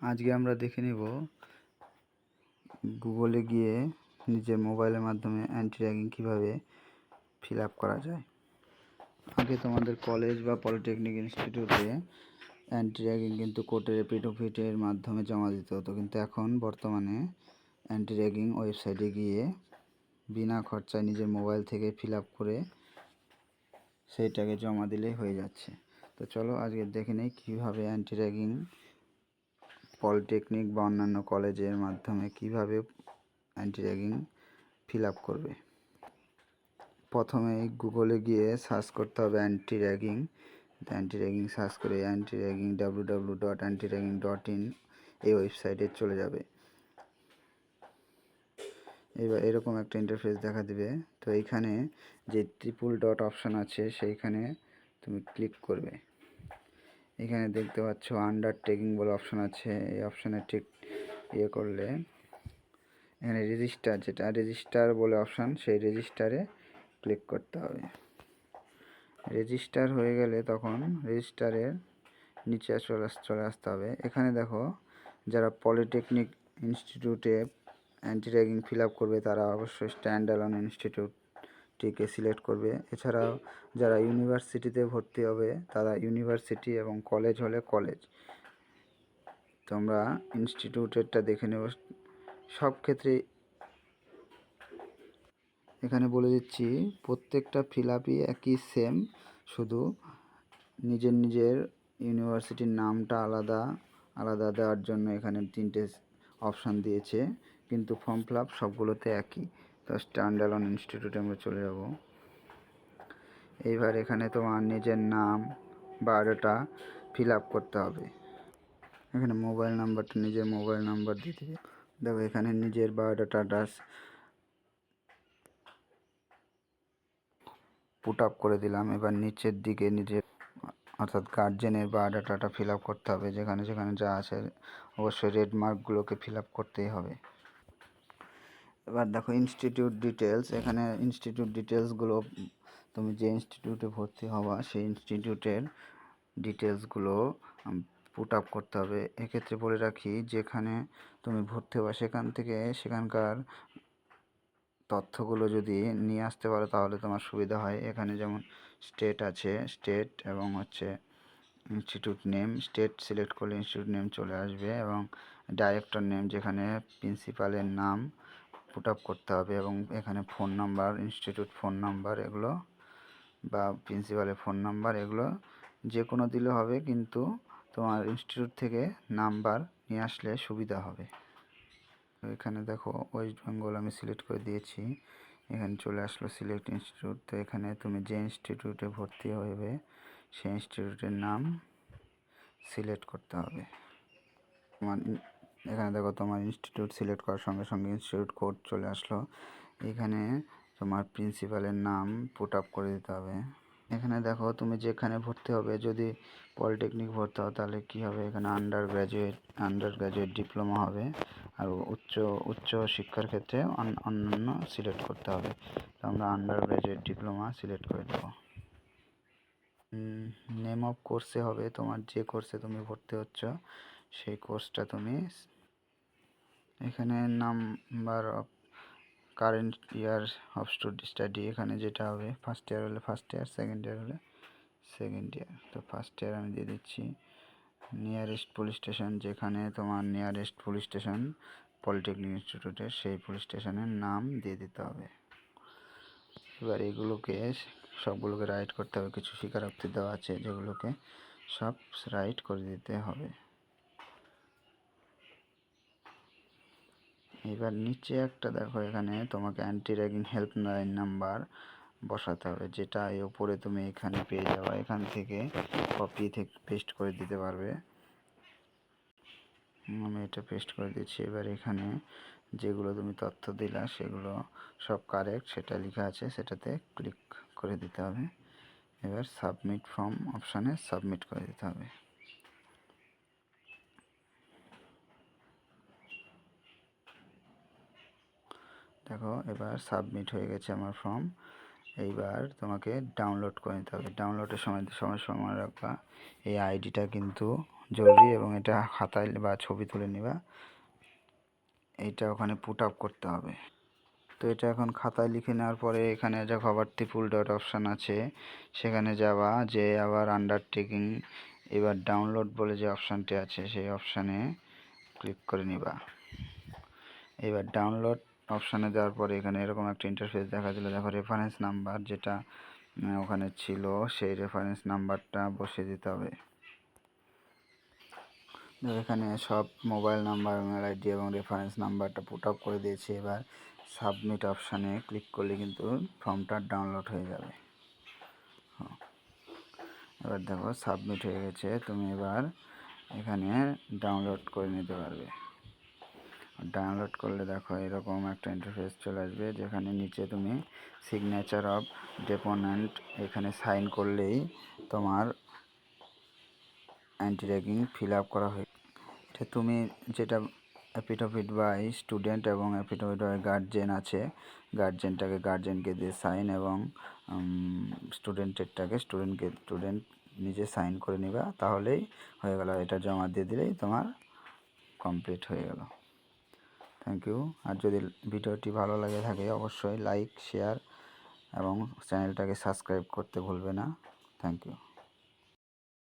আজকে আমরা দেখে নেব গুগলে গিয়ে নিজের মোবাইলের মাধ্যমে অ্যান্টি র্যাগিং কীভাবে ফিল আপ করা যায়। আগে তোমাদের কলেজ বা পলিটেকনিক ইনস্টিটিউটে অ্যান্টি র্যাগিং কিন্তু কোর্টের এপিটোফিটের মাধ্যমে জমা দিতে হতো, কিন্তু এখন বর্তমানে অ্যান্টি র্যাগিং ওয়েবসাইটে গিয়ে বিনা খরচায় নিজের মোবাইল থেকে ফিল আপ করে সেইটাকে জমা দিলেই হয়ে যাচ্ছে। তো চলো আজকে দেখে নেই কীভাবে অ্যান্টি র্যাগিং পলিটেকনিক বা অন্যান্য কলেজের মাধ্যমে কিভাবে অ্যান্টি র্যাগিং ফিল আপ করবে। প্রথমে গুগলে গিয়ে সার্চ করতে হবে অ্যান্টি র্যাগিং সার্চ করে অ্যান্টি র্যাগিং www.antirragging.in এই ওয়েবসাইটে চলে যাবে। এবার এরকম একটা ইন্টারফেস দেখা দিবে। তো এইখানে যে ট্রিপল ডট অপশান আছে সেইখানে তুমি ক্লিক করবে। এখানে দেখতে পাচ্ছ আন্ডারটেকিং বলে অপশান আছে, এই অপশানে ঠিক করলে এখানে রেজিস্টার বলে অপশান, সেই রেজিস্টারে ক্লিক করতে হবে। রেজিস্টার হয়ে গেলে তখন রেজিস্টারের নিচে চলে আসতে হবে। এখানে দেখো যারা পলিটেকনিক ইনস্টিটিউটে অ্যান্টি র্যাগিং ফিল আপ করবে তারা অবশ্যই স্ট্যান্ড অ্যালোন ইনস্টিটিউটটিকে সিলেক্ট করবে। এছাড়াও যারা ইউনিভার্সিটিতে ভর্তি হবে তারা ইউনিভার্সিটি এবং কলেজ হলে কলেজ। তোমরা ইনস্টিটিউটেরটা দেখে নেব। সব ক্ষেত্রে এখানে বলে দিচ্ছি প্রত্যেকটা ফিল আপই একই সেম, শুধু নিজের ইউনিভার্সিটির নামটা আলাদা দেওয়ার জন্য এখানে 3টে অপশান দিয়েছে, কিন্তু ফর্ম ফিল আপ সবগুলোতে একই। তো স্ট্যান্ড অ্যালোন ইনস্টিটিউটে আমরা চলে যাব। এইবার এখানে তোমার নিজের নাম বায়োডাটা ফিল আপ করতে হবে। এখানে নিজের মোবাইল নাম্বার দিয়ে দেবে। দেখো এখানে নিজের বায়োডাটাটা পুট আপ করে দিলাম। এবার নিচের দিকে অর্থাৎ গার্জেনের বায়োডাটাটা ফিল আপ করতে হবে। যেখানে যা আছে অবশ্যই রেড মার্কগুলোকে ফিল আপ করতেই হবে। এবার দেখো ইনস্টিটিউট ডিটেলস, এখানে ইনস্টিটিউট ডিটেলসগুলো তুমি যে ইনস্টিটিউটে ভর্তি হবা সেই ইনস্টিটিউটের ডিটেলসগুলো পুট আপ করতে হবে। এক্ষেত্রে বলে রাখি, যেখানে তুমি ভর্তি হবা সেখানকার তথ্যগুলো যদি নিয়ে আসতে পারো তাহলে তোমার সুবিধা হয়। এখানে যেমন স্টেট আছে, স্টেট এবং ইনস্টিটিউট নেম। স্টেট সিলেক্ট করলে ইনস্টিটিউট নেম চলে আসবে এবং ডাইরেক্টর নেম, যেখানে প্রিন্সিপালের নাম পুট আপ করতে হবে এবং এখানে phone number, institute phone number এগুলো বা প্রিন্সিপালের ফোন নাম্বার এগুলো যে কোনো দিলে হবে, কিন্তু তোমার ইনস্টিটিউট থেকে নাম্বার নিয়ে আসলে সুবিধা হবে। এখানে দেখো ওয়েস্ট বেঙ্গল আমি সিলেক্ট করে দিয়েছি, এখানে চলে আসলো সিলেক্ট ইনস্টিটিউট। তো এখানে তুমি যে ইনস্টিটিউটে ভর্তি হবে সেই ইনস্টিটিউটের নাম সিলেক্ট করতে হবে। এখানে দেখো তোমার ইনস্টিটিউট সিলেক্ট করার সঙ্গে সঙ্গে ইনস্টিটিউট কোড চলে আসলো। এখানে তোমার প্রিন্সিপালের নাম পুট আপ করে দিতে হবে। এখানে দেখো তুমি যেখানে ভর্তি হবে, যদি পলিটেকনিক ভর্তি হও তাহলে কী হবে, এখানে আন্ডার গ্র্যাজুয়েট ডিপ্লোমা হবে, আর উচ্চ শিক্ষার ক্ষেত্রে অন্যান্য সিলেক্ট করতে হবে। তো আমরা আন্ডার গ্র্যাজুয়েট ডিপ্লোমা সিলেক্ট করে দেবো। নেম অফ কোর্সে হবে তোমার যে কোর্সে তুমি ভর্তি হচ্ছ সেই কোর্সটা তুমি এখানে number of current year of study এখানে যেটা হবে, ফার্স্ট ইয়ার হলে ফার্স্ট ইয়ার, সেকেন্ড ইয়ার হলে সেকেন্ড ইয়ার। তো ফার্স্ট ইয়ার আমি দিয়ে দিচ্ছি। নিয়ারেস্ট পুলিশ স্টেশন, যেখানে তোমার নিয়ারেস্ট পুলিশ স্টেশন পলিটেকনিক ইনস্টিটিউটের সেই পুলিশ স্টেশনের নাম দিয়ে দিতে হবে। এবার এগুলোকে সবগুলোকে রাইট করতে হবে। কিছু স্বীকারোক্তি দেওয়া আছে যেগুলোকে সব রাইট করে দিতে হবে। এবার নিচে একটা দেখো, এখানে তোমাকে অ্যান্টি র্যাগিং হেল্পলাইন নাম্বার বসাতে হবে, যেটা এই ওপরে তুমি এখানে পেয়ে যাবে। এখান থেকে কপি থেকে পেস্ট করে দিতে পারবে। আমি এটা পেস্ট করে দিচ্ছি। এবার এখানে যেগুলো তুমি তথ্য দিলা সেগুলো সব কারেক্ট, সেটা লেখা আছে, সেটাতে ক্লিক করে দিতে হবে। এবার সাবমিট ফর্ম অপশানে সাবমিট করে দিতে হবে। দেখো এবার সাবমিট হয়ে গেছে আমার ফর্ম। এইবার তোমাকে ডাউনলোড করে নিতে হবে। ডাউনলোডের সময় রাখবা। এই আইডিটা কিন্তু জরুরি এবং এটা খাতায় বা ছবি তুলে নিবা। এইটা ওখানে পুট আপ করতে হবে। তো এটা এখন খাতায় লিখে নেওয়ার পরে এখানে যে খবরটি ফুল ডট অপশান আছে সেখানে যাবা, যে আবার আন্ডারটেকিং এবার ডাউনলোড বলে যে অপশানটি আছে সেই অপশানে ক্লিক করে নিবা। এবার ডাউনলোড অপশানে দেওয়ার পরে এখানে এরকম একটা ইন্টারফেস দেখা দিল। দেখো রেফারেন্স নাম্বার যেটা ওখানে ছিল সেই রেফারেন্স নাম্বারটা বসিয়ে দিতে হবে। এখানে সব মোবাইল নাম্বার, ইমেল আইডি এবং রেফারেন্স নাম্বারটা পুট আপ করে দিয়েছি। এবার সাবমিট অপশানে ক্লিক করলে কিন্তু ফর্মটা ডাউনলোড হয়ে যাবে। এবার দেখো সাবমিট হয়ে গেছে। তুমি এবার এখানে ডাউনলোড করে নিতে পারবে। ডাউনলোড করলে দেখো এরকম একটা ইন্টারফেস চলে আসবে, যেখানে নিচে তুমি সিগনেচার অফ ডেপোনেন্ট এখানে সাইন করলেই তোমার অ্যান্টি র্যাগিং ফিল আপ করা হয়ে। এটা তুমি যেটা অ্যাফিডেভিট বাই স্টুডেন্ট এবং অ্যাফিডেভিট বাই গার্জেন আছে, গার্জেনকে দিয়ে সাইন এবং স্টুডেন্ট নিজে সাইন করে নিবা, তাহলেই হয়ে গেল। এটা জমা দিয়ে দিলেই তোমার কমপ্লিট হয়ে গেল। Thank you. আর যদি ভিডিওটি ভালো লাগে থাকে অবশ্যই লাইক, শেয়ার এবং চ্যানেলটাকে সাবস্ক্রাইব করতে ভুলবে না। Thank you.